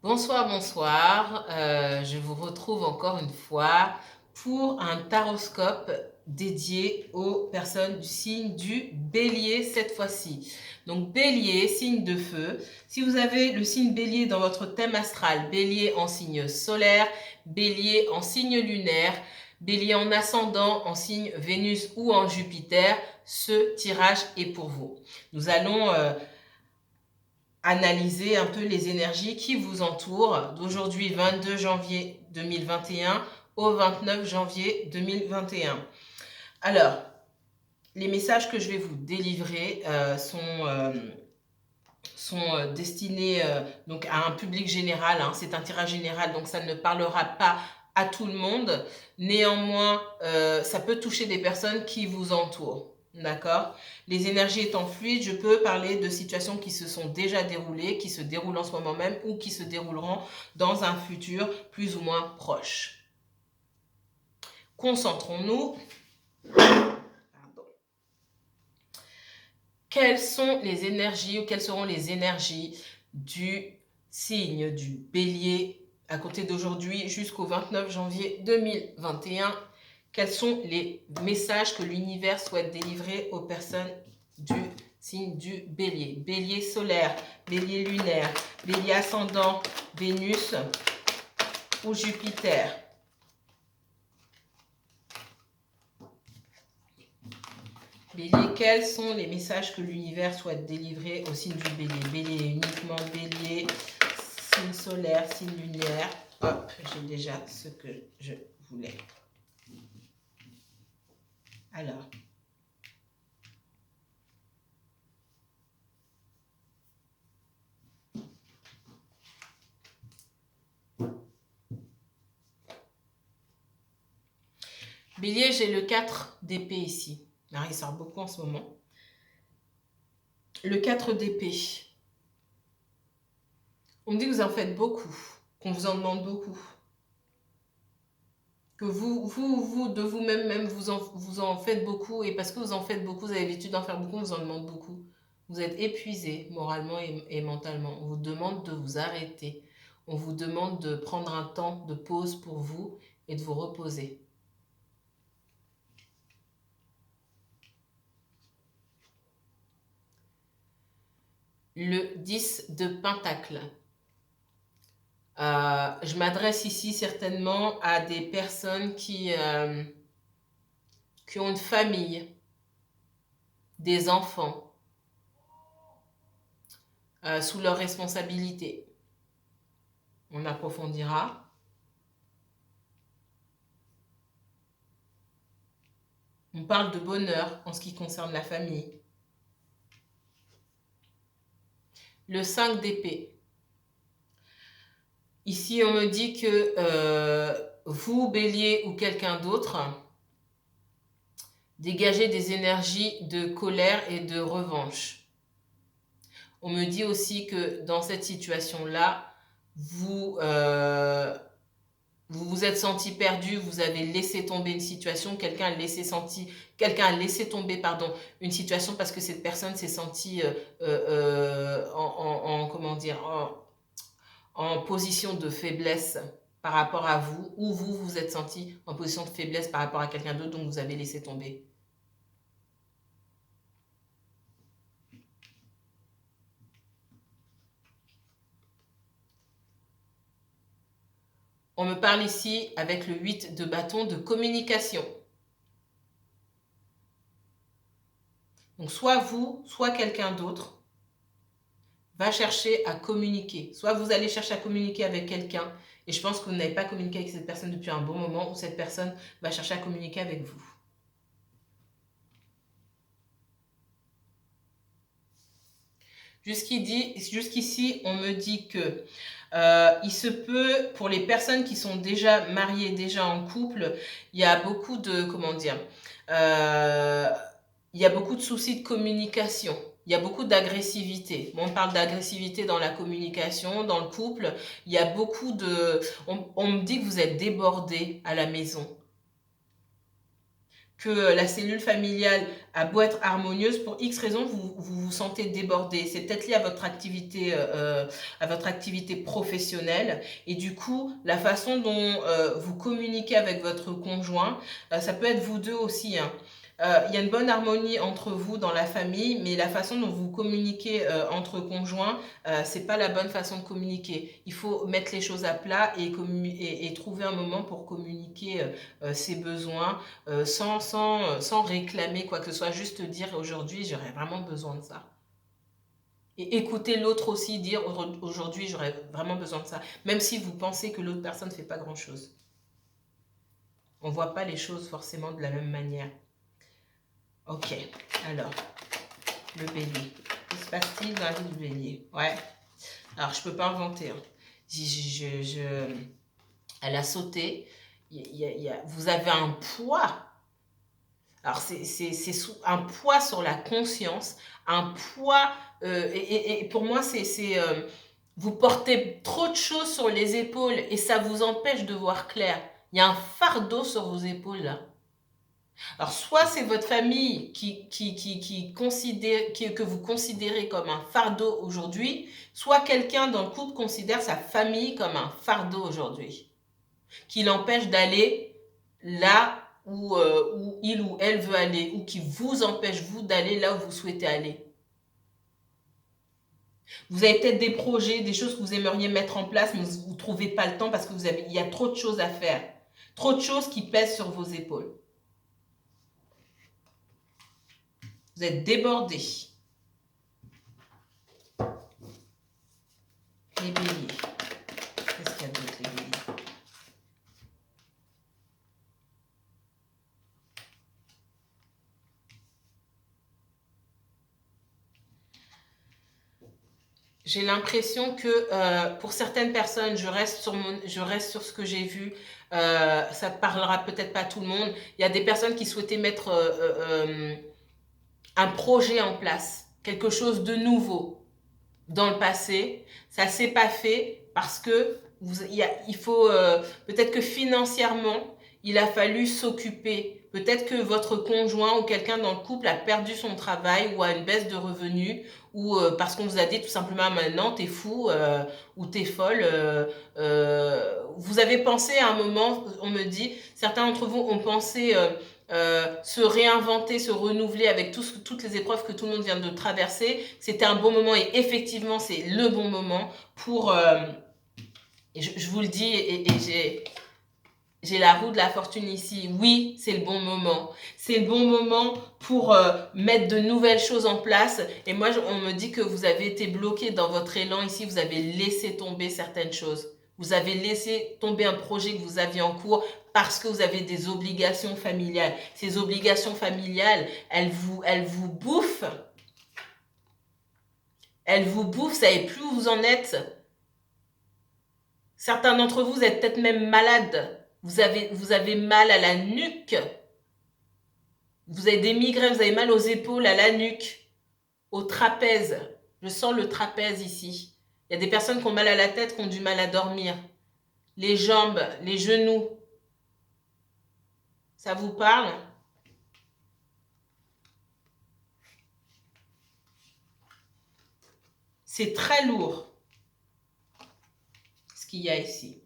Bonsoir, bonsoir. Je vous retrouve encore une fois pour un taroscope dédié aux personnes du signe du Bélier cette fois-ci. Donc Bélier, signe de feu. Si vous avez le signe Bélier dans votre thème astral, Bélier en signe solaire, Bélier en signe lunaire, Bélier en ascendant, en signe Vénus ou en Jupiter, ce tirage est pour vous. Nous allons analyser un peu les énergies qui vous entourent d'aujourd'hui 22 janvier 2021 au 29 janvier 2021. Alors, les messages que je vais vous délivrer sont destinés donc à un public général, hein. C'est un tirage général, donc ça ne parlera pas à tout le monde. Néanmoins, ça peut toucher des personnes qui vous entourent. D'accord? Les énergies étant fluides, je peux parler de situations qui se sont déjà déroulées, qui se déroulent en ce moment même ou qui se dérouleront dans un futur plus ou moins proche. Concentrons-nous. Quelles sont les énergies ou quelles seront les énergies du signe du Bélier à côté d'aujourd'hui jusqu'au 29 janvier 2021? Quels sont les messages que l'univers souhaite délivrer aux personnes du signe du Bélier? Bélier solaire, Bélier lunaire, Bélier ascendant, Vénus ou Jupiter? Bélier, quels sont les messages que l'univers souhaite délivrer au signe du Bélier? Bélier uniquement Bélier, signe solaire, signe lunaire. Hop, j'ai déjà ce que je voulais. Alors. Bélier, j'ai le 4 d'épée ici. Alors, il sort beaucoup en ce moment. Le 4 d'épée. On me dit que vous en faites beaucoup, qu'on vous en demande beaucoup. Que vous de vous-même, vous en faites beaucoup. Et parce que vous en faites beaucoup, vous avez l'habitude d'en faire beaucoup, on vous en demande beaucoup. Vous êtes épuisé moralement et mentalement. On vous demande de vous arrêter. On vous demande de prendre un temps de pause pour vous et de vous reposer. Le 10 de Pentacle. Je m'adresse ici certainement à des personnes qui ont une famille, des enfants sous leur responsabilité. On approfondira. On parle de bonheur en ce qui concerne la famille. Le 5 d'épée. Ici, on me dit que vous, Bélier ou quelqu'un d'autre, dégagez des énergies de colère et de revanche. On me dit aussi que dans cette situation-là, vous vous êtes senti perdu, vous avez laissé tomber une situation, quelqu'un a laissé tomber une situation parce que cette personne s'est sentie comment dire, en position de faiblesse par rapport à vous, ou vous vous êtes senti en position de faiblesse par rapport à quelqu'un d'autre, donc vous avez laissé tomber. On me parle ici, avec le 8 de bâton, de communication. Donc, soit vous, soit quelqu'un d'autre va chercher à communiquer. Soit vous allez chercher à communiquer avec quelqu'un, et je pense que vous n'avez pas communiqué avec cette personne depuis un bon moment, ou cette personne va chercher à communiquer avec vous. Jusqu'ici, on me dit que il se peut, pour les personnes qui sont déjà mariées, déjà en couple, il y a beaucoup de, comment dire, il y a beaucoup de soucis de communication. Il y a beaucoup d'agressivité. On parle d'agressivité dans la communication, dans le couple. Il y a beaucoup de... On me dit que vous êtes débordé à la maison. que la cellule familiale a beau être harmonieuse, pour X raisons, vous sentez débordé. C'est peut-être lié à votre activité professionnelle. Et du coup, la façon dont vous communiquez avec votre conjoint, ça peut être vous deux aussi, hein. Il y a une bonne harmonie entre vous dans la famille, mais la façon dont vous communiquez entre conjoints, c'est pas la bonne façon de communiquer. Il faut mettre les choses à plat et trouver un moment pour communiquer ses besoins sans réclamer quoi que ce soit, juste dire aujourd'hui j'aurais vraiment besoin de ça. Et écouter l'autre aussi dire aujourd'hui j'aurais vraiment besoin de ça, même si vous pensez que l'autre personne ne fait pas grand chose. On ne voit pas les choses forcément de la même manière. Ok, alors, le bélier. Que se passe-t-il dans la vie du bélier? Ouais, alors je peux pas inventer. Hein. Elle a sauté. Vous avez un poids. Alors, c'est un poids sur la conscience, un poids. Et pour moi, vous portez trop de choses sur les épaules et ça vous empêche de voir clair. Il y a un fardeau sur vos épaules là. Alors, soit c'est votre famille que vous considérez comme un fardeau aujourd'hui, soit quelqu'un dans le couple considère sa famille comme un fardeau aujourd'hui, qui l'empêche d'aller là où il ou elle veut aller, ou qui vous empêche, vous, d'aller là où vous souhaitez aller. Vous avez peut-être des projets, des choses que vous aimeriez mettre en place, mais vous ne trouvez pas le temps parce qu'il y a trop de choses à faire, trop de choses qui pèsent sur vos épaules. Vous êtes débordé. Les béliers. Qu'est-ce qu'il y a d'autre, les béliers? J'ai l'impression que pour certaines personnes, je reste sur ce que j'ai vu. Ça ne parlera peut-être pas à tout le monde. Il y a des personnes qui souhaitaient mettre un projet en place, quelque chose de nouveau dans le passé. Ça ne s'est pas fait parce que il faut peut-être que financièrement, il a fallu s'occuper. Peut-être que votre conjoint ou quelqu'un dans le couple a perdu son travail ou a une baisse de revenus ou parce qu'on vous a dit tout simplement maintenant t'es fou ou t'es folle. Vous avez pensé à un moment, on me dit, certains d'entre vous ont pensé se réinventer, se renouveler avec toutes les épreuves que tout le monde vient de traverser. C'était un bon moment et effectivement c'est le bon moment pour... je vous le dis et j'ai la roue de la fortune ici. Oui, c'est le bon moment. C'est le bon moment pour mettre de nouvelles choses en place. Et moi, on me dit que vous avez été bloqué dans votre élan ici. Vous avez laissé tomber certaines choses. Vous avez laissé tomber un projet que vous aviez en cours parce que vous avez des obligations familiales. Ces obligations familiales, elles vous bouffent. Elles vous bouffent, vous savez plus où vous en êtes. Certains d'entre vous êtes peut-être même malades. Vous avez mal à la nuque. Vous avez des migraines, vous avez mal aux épaules, à la nuque, au trapèze. Je sens le trapèze ici. Il y a des personnes qui ont mal à la tête, qui ont du mal à dormir. Les jambes, les genoux. Ça vous parle? C'est très lourd ce qu'il y a ici.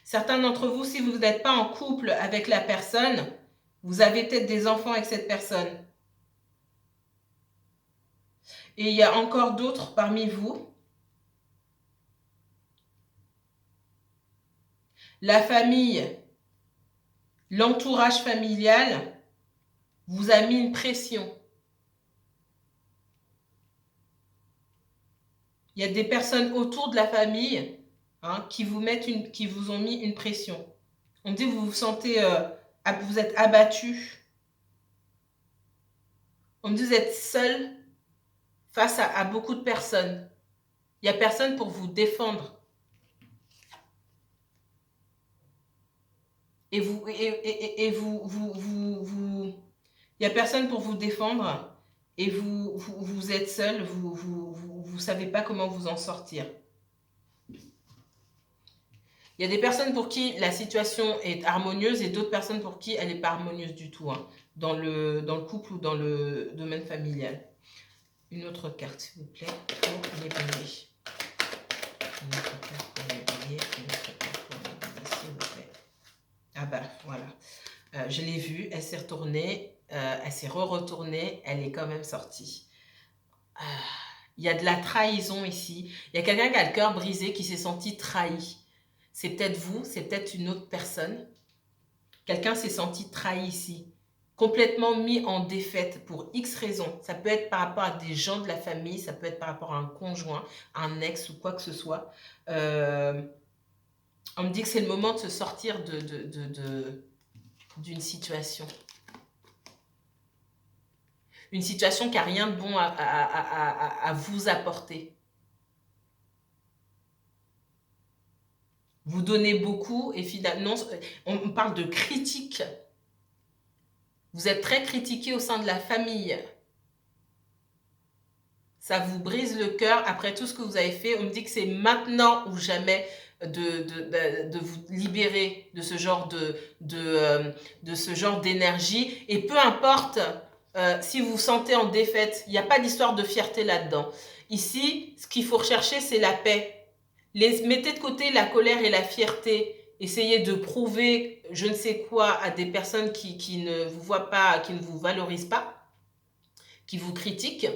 Certains d'entre vous, si vous n'êtes pas en couple avec la personne, vous avez peut-être des enfants avec cette personne. Et il y a encore d'autres parmi vous. La famille, l'entourage familial vous a mis une pression. Il y a des personnes autour de la famille qui vous ont mis une pression. On dit que vous vous sentez, vous êtes abattu. On dit que vous êtes seul face à beaucoup de personnes. Il n'y a personne pour vous défendre. Et il n'y a personne pour vous défendre et vous êtes seul, vous savez pas comment vous en sortir. Il y a des personnes pour qui la situation est harmonieuse et d'autres personnes pour qui elle n'est pas harmonieuse du tout, hein, dans le couple ou dans le domaine familial. Une autre carte, s'il vous plaît, pour les béliers. Une autre carte pour les béliers, une autre carte pour les béliers, s'il vous plaît. Ah bah, voilà. Je l'ai vue, elle s'est retournée, elle s'est re-retournée, elle est quand même sortie. Il y a de la trahison ici. Il y a quelqu'un qui a le cœur brisé, qui s'est senti trahi. C'est peut-être vous, c'est peut-être une autre personne. Quelqu'un s'est senti trahi ici. Complètement mis en défaite pour X raisons. Ça peut être par rapport à des gens de la famille, ça peut être par rapport à un conjoint, un ex ou quoi que ce soit. On me dit que c'est le moment de se sortir d'une situation. Une situation qui n'a rien de bon à vous apporter. Vous donnez beaucoup et finalement, on parle de critique. Vous êtes très critiqué au sein de la famille. Ça vous brise le cœur après tout ce que vous avez fait. On me dit que c'est maintenant ou jamais de vous libérer de ce genre d'énergie. Et peu importe si vous vous sentez en défaite, il n'y a pas d'histoire de fierté là-dedans. Ici, ce qu'il faut rechercher, c'est la paix. Mettez de côté la colère et la fierté. Essayez de prouver je ne sais quoi à des personnes qui ne vous voient pas, qui ne vous valorisent pas, qui vous critiquent.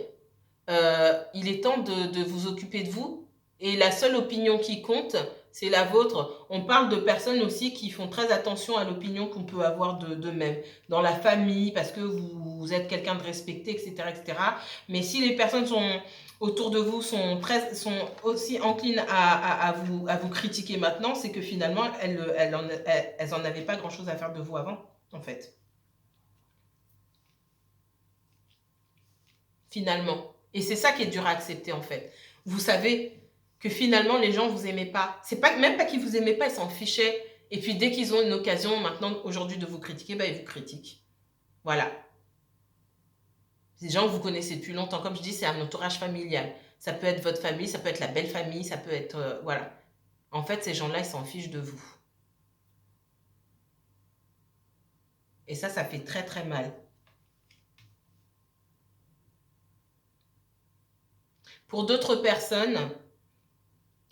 Il est temps de vous occuper de vous. Et la seule opinion qui compte, c'est la vôtre. On parle de personnes aussi qui font très attention à l'opinion qu'on peut avoir d'eux-mêmes. Dans la famille, parce que vous êtes quelqu'un de respecté, etc., etc. Mais si les personnes autour de vous sont aussi enclines à vous critiquer maintenant, c'est que finalement, elles en avaient pas grand-chose à faire de vous avant, en fait. Finalement. Et c'est ça qui est dur à accepter, en fait. Vous savez que finalement, les gens ne vous aimaient pas. C'est même pas qu'ils vous aimaient pas, ils s'en fichaient. Et puis, dès qu'ils ont une occasion, maintenant, aujourd'hui, de vous critiquer, bah, ils vous critiquent. Voilà. Ces gens que vous connaissez depuis longtemps, comme je dis, c'est un entourage familial. Ça peut être votre famille, ça peut être la belle famille, ça peut être... voilà. En fait, ces gens-là, ils s'en fichent de vous. Et ça fait très, très mal. Pour d'autres personnes,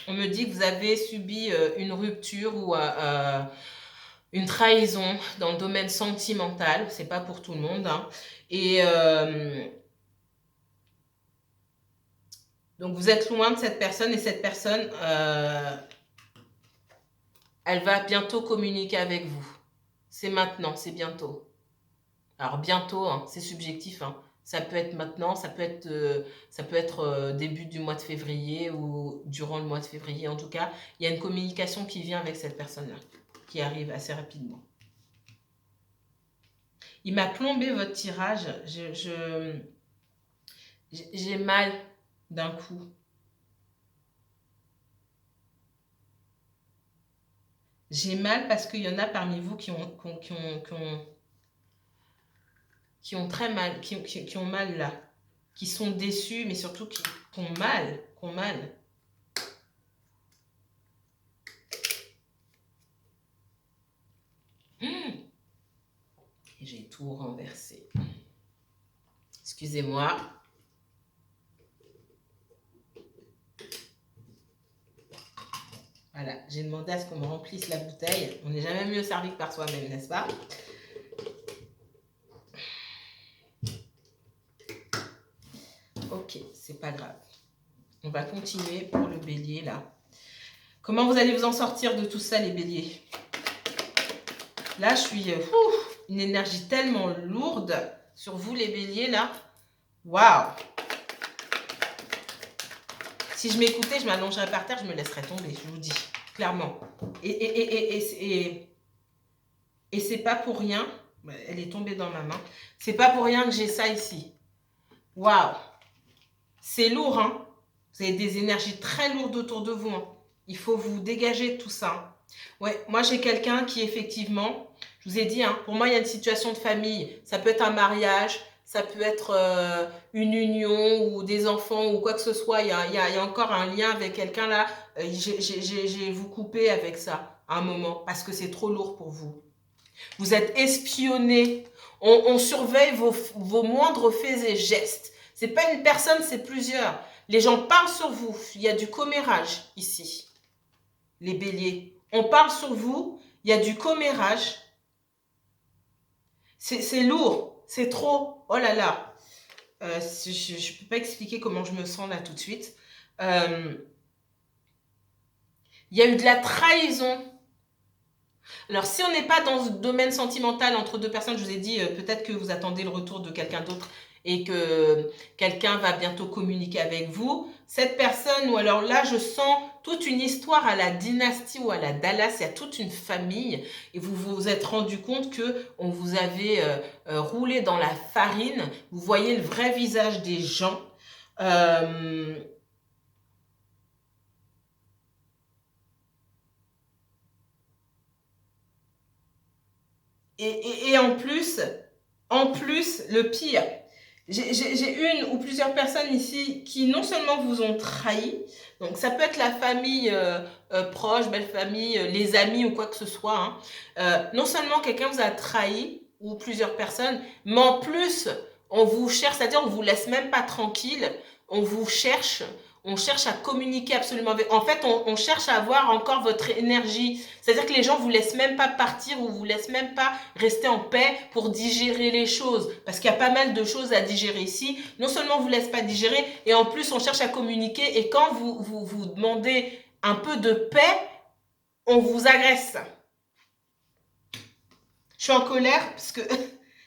on me dit que vous avez subi une rupture ou une trahison dans le domaine sentimental. C'est pas pour tout le monde. Hein. Et donc, vous êtes loin de cette personne et cette personne, elle va bientôt communiquer avec vous. C'est maintenant, c'est bientôt. Alors, bientôt, hein, c'est subjectif. Hein. Ça peut être maintenant, ça peut être début du mois de février ou durant le mois de février. En tout cas, il y a une communication qui vient avec cette personne-là, qui arrive assez rapidement. Il m'a plombé votre tirage. J'ai mal d'un coup. J'ai mal parce qu'il y en a parmi vous qui ont très mal, qui ont mal là, qui sont déçus, mais surtout qui ont mal, Et j'ai tout renversé. Excusez-moi. Voilà, j'ai demandé à ce qu'on me remplisse la bouteille. On n'est jamais mieux servi que par soi-même, n'est-ce pas? Ok, c'est pas grave. On va continuer pour le bélier, là. Comment vous allez vous en sortir de tout ça, les béliers? Là, je suis... une énergie tellement lourde sur vous, les béliers, là. Waouh! Si je m'écoutais, je m'allongerais par terre, je me laisserais tomber, je vous dis, clairement. Et c'est pas pour rien, elle est tombée dans ma main, c'est pas pour rien que j'ai ça ici. Waouh! C'est lourd, hein? Vous avez des énergies très lourdes autour de vous. Hein. Il faut vous dégager de tout ça. Ouais, moi j'ai quelqu'un qui effectivement, je vous ai dit, hein, pour moi il y a une situation de famille. Ça peut être un mariage, ça peut être une union ou des enfants ou quoi que ce soit. Il y a encore un lien avec quelqu'un là. J'ai vous couper avec ça. à un moment parce que c'est trop lourd pour vous. Vous êtes espionné. On surveille vos moindres faits et gestes. C'est pas une personne, c'est plusieurs. Les gens parlent sur vous. Il y a du commérage ici. Les béliers. On parle sur vous. Il y a du commérage. C'est lourd. C'est trop. Oh là là. Je ne peux pas expliquer comment je me sens là tout de suite. Il y a eu de la trahison. Alors, si on n'est pas dans ce domaine sentimental entre deux personnes, je vous ai dit, peut-être que vous attendez le retour de quelqu'un d'autre et que quelqu'un va bientôt communiquer avec vous. Cette personne, ou alors là, je sens toute une histoire à la dynastie ou à la Dallas, il y a toute une famille et vous vous êtes rendu compte que on vous avait roulé dans la farine. Vous voyez le vrai visage des gens. Et en plus, le pire, j'ai une ou plusieurs personnes ici qui non seulement vous ont trahi, donc ça peut être la famille proche, belle famille, les amis ou quoi que ce soit, hein. Non seulement quelqu'un vous a trahi ou plusieurs personnes, mais en plus on vous cherche, c'est-à-dire on vous laisse même pas tranquille, on vous cherche. On cherche à communiquer absolument avec. En fait, on cherche à avoir encore votre énergie. C'est-à-dire que les gens vous laissent même pas partir ou vous laissent même pas rester en paix pour digérer les choses. Parce qu'il y a pas mal de choses à digérer ici. Non seulement on vous laisse pas digérer, et en plus on cherche à communiquer. Et quand vous demandez un peu de paix, on vous agresse. Je suis en colère parce que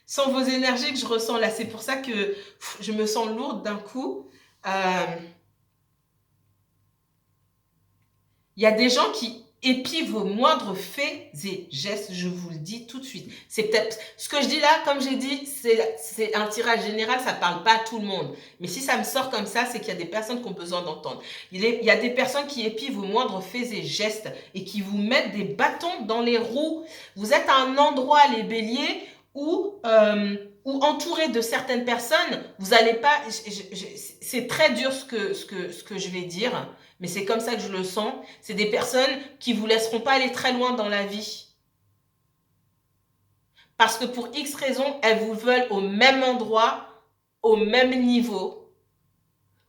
sans vos énergies que je ressens là, c'est pour ça que je me sens lourde d'un coup. Il y a des gens qui épient vos moindres faits et gestes, je vous le dis tout de suite. C'est peut-être ce que je dis là, comme j'ai dit, c'est un tirage général, ça parle pas à tout le monde. Mais si ça me sort comme ça, c'est qu'il y a des personnes qui ont besoin d'entendre. Il y a des personnes qui épient vos moindres faits et gestes et qui vous mettent des bâtons dans les roues. Vous êtes à un endroit, les béliers, où entouré de certaines personnes, vous n'allez pas. C'est très dur ce que je vais dire, mais c'est comme ça que je le sens. C'est des personnes qui vous laisseront pas aller très loin dans la vie. Parce que pour X raisons, elles vous veulent au même endroit, au même niveau,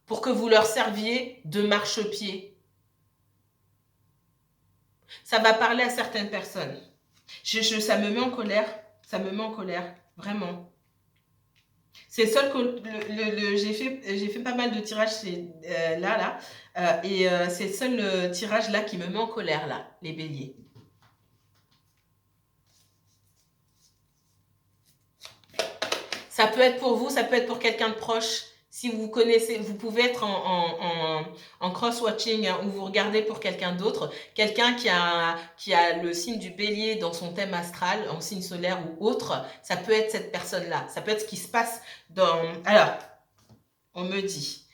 pour que vous leur serviez de marchepied. Ça va parler à certaines personnes. Ça me met en colère. Ça me met en colère. Vraiment. C'est le seul que j'ai fait pas mal de tirages là. C'est le seul tirage là qui me met en colère là, les béliers. Ça peut être pour vous, ça peut être pour quelqu'un de proche. Si vous connaissez, vous pouvez être en cross-watching, hein, où vous regardez pour quelqu'un d'autre, quelqu'un qui a le signe du bélier dans son thème astral, en signe solaire ou autre, ça peut être cette personne-là. Ça peut être ce qui se passe dans... Alors, on me dit,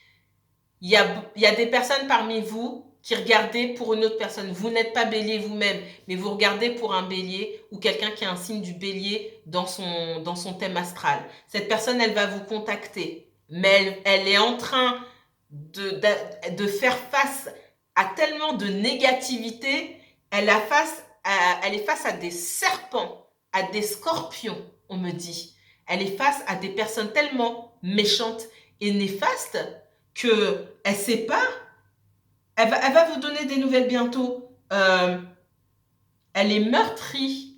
il y a des personnes parmi vous qui regardez pour une autre personne. Vous n'êtes pas bélier vous-même, mais vous regardez pour un bélier ou quelqu'un qui a un signe du bélier dans son thème astral. Cette personne, elle va vous contacter, mais elle est en train de faire face à tellement de négativité. Elle est face à des serpents, à des scorpions, on me dit. Elle est face à des personnes tellement méchantes et néfastes qu'elle ne sait pas. Elle va vous donner des nouvelles bientôt. Elle est meurtrie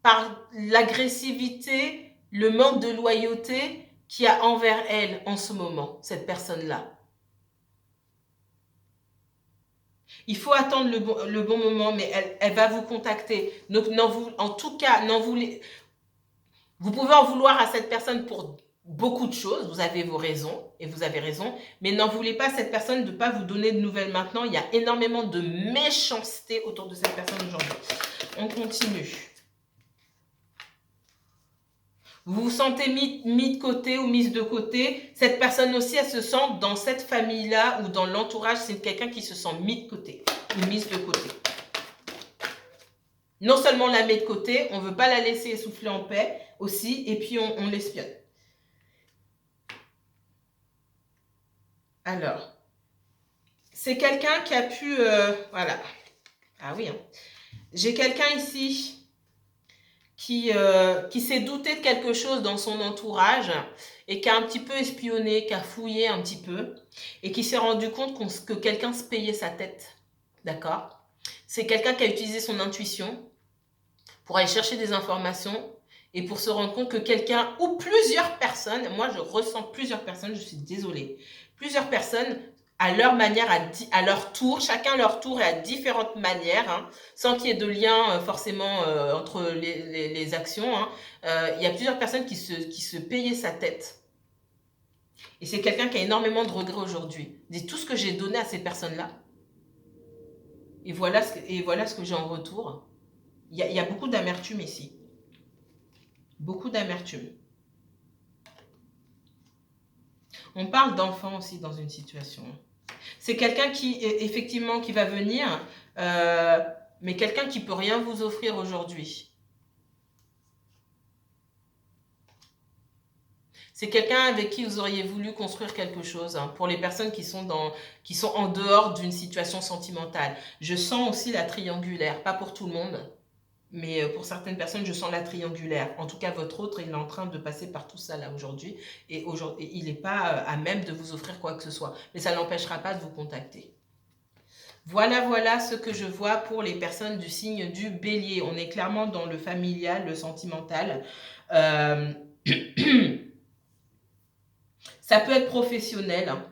par l'agressivité, le manque de loyauté qu'il y a envers elle en ce moment, cette personne-là. Il faut attendre le bon moment, mais elle va vous contacter. Donc, en tout cas, vous pouvez en vouloir à cette personne pour beaucoup de choses, vous avez vos raisons, et vous avez raison, mais n'en voulez pas à cette personne de ne pas vous donner de nouvelles maintenant. Il y a énormément de méchanceté autour de cette personne aujourd'hui. On continue. Vous vous sentez mis de côté ou mise de côté. Cette personne aussi, elle se sent dans cette famille-là ou dans l'entourage, c'est quelqu'un qui se sent mis de côté ou mise de côté. Non seulement on la met de côté, on ne veut pas la laisser essouffler en paix aussi, et puis on l'espionne. Alors, c'est quelqu'un qui a pu... voilà. Ah oui, hein. J'ai quelqu'un ici qui s'est douté de quelque chose dans son entourage et qui a un petit peu espionné, qui a fouillé un petit peu et qui s'est rendu compte que quelqu'un se payait sa tête. D'accord? C'est quelqu'un qui a utilisé son intuition pour aller chercher des informations et pour se rendre compte que quelqu'un ou plusieurs personnes, moi je ressens plusieurs personnes, je suis désolée, plusieurs personnes à leur manière, à leur tour, chacun leur tour et à différentes manières, hein, sans qu'il y ait de lien forcément entre les actions. Hein. Il y a plusieurs personnes qui se payaient sa tête. Et c'est quelqu'un qui a énormément de regrets aujourd'hui. Dit tout ce que j'ai donné à ces personnes-là. Et voilà ce que j'ai en retour. Il y a beaucoup d'amertume ici. Beaucoup d'amertume. On parle d'enfant aussi dans une situation. C'est quelqu'un qui, effectivement, qui va venir, mais quelqu'un qui ne peut rien vous offrir aujourd'hui. C'est quelqu'un avec qui vous auriez voulu construire quelque chose, hein, pour les personnes qui sont en dehors d'une situation sentimentale. Je sens aussi la triangulaire, pas pour tout le monde, mais pour certaines personnes, je sens la triangulaire. En tout cas, votre autre, il est en train de passer par tout ça là aujourd'hui, et il n'est pas à même de vous offrir quoi que ce soit. Mais ça n'empêchera pas de vous contacter. Voilà ce que je vois pour les personnes du signe du Bélier. On est clairement dans le familial, le sentimental. Ça peut être professionnel, hein,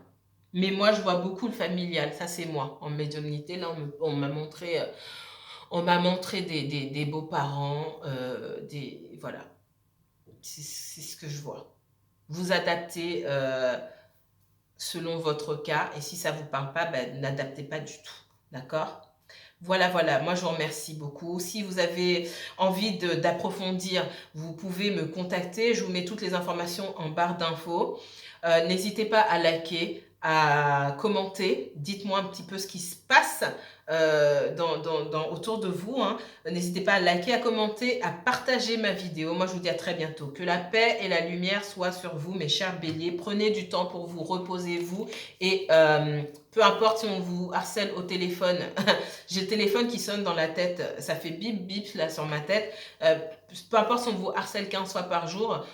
mais moi, je vois beaucoup le familial. Ça, c'est moi. En médiumnité, là, on m'a montré des beaux-parents, voilà. C'est ce que je vois. Vous adaptez selon votre cas, et si ça ne vous parle pas, ben, n'adaptez pas du tout. D'accord ? Voilà, moi je vous remercie beaucoup. Si vous avez envie d'approfondir, vous pouvez me contacter. Je vous mets toutes les informations en barre d'infos. N'hésitez pas à liker, à commenter. Dites-moi un petit peu ce qui se passe autour de vous. Hein. N'hésitez pas à liker, à commenter, à partager ma vidéo. Moi je vous dis à très bientôt. Que la paix et la lumière soient sur vous, mes chers béliers. Prenez du temps pour vous, reposez-vous et peu importe si on vous harcèle au téléphone, j'ai le téléphone qui sonne dans la tête, ça fait bip bip là sur ma tête, peu importe si on vous harcèle 15 fois par jour,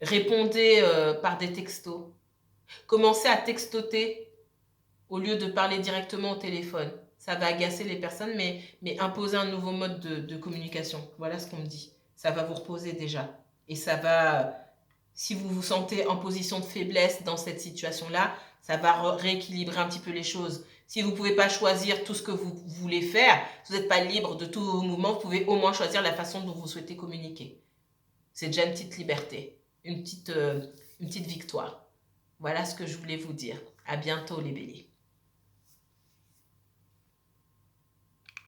répondez par des textos. Commencez à textoter au lieu de parler directement au téléphone. Ça va agacer les personnes, mais imposer un nouveau mode de communication. Voilà ce qu'on me dit. Ça va vous reposer déjà. Et ça va, si vous vous sentez en position de faiblesse dans cette situation-là, ça va rééquilibrer un petit peu les choses. Si vous ne pouvez pas choisir tout ce que vous voulez faire, si vous n'êtes pas libre de tout mouvement, vous pouvez au moins choisir la façon dont vous souhaitez communiquer. C'est déjà une petite liberté, une petite victoire. Voilà ce que je voulais vous dire. À bientôt les béliers.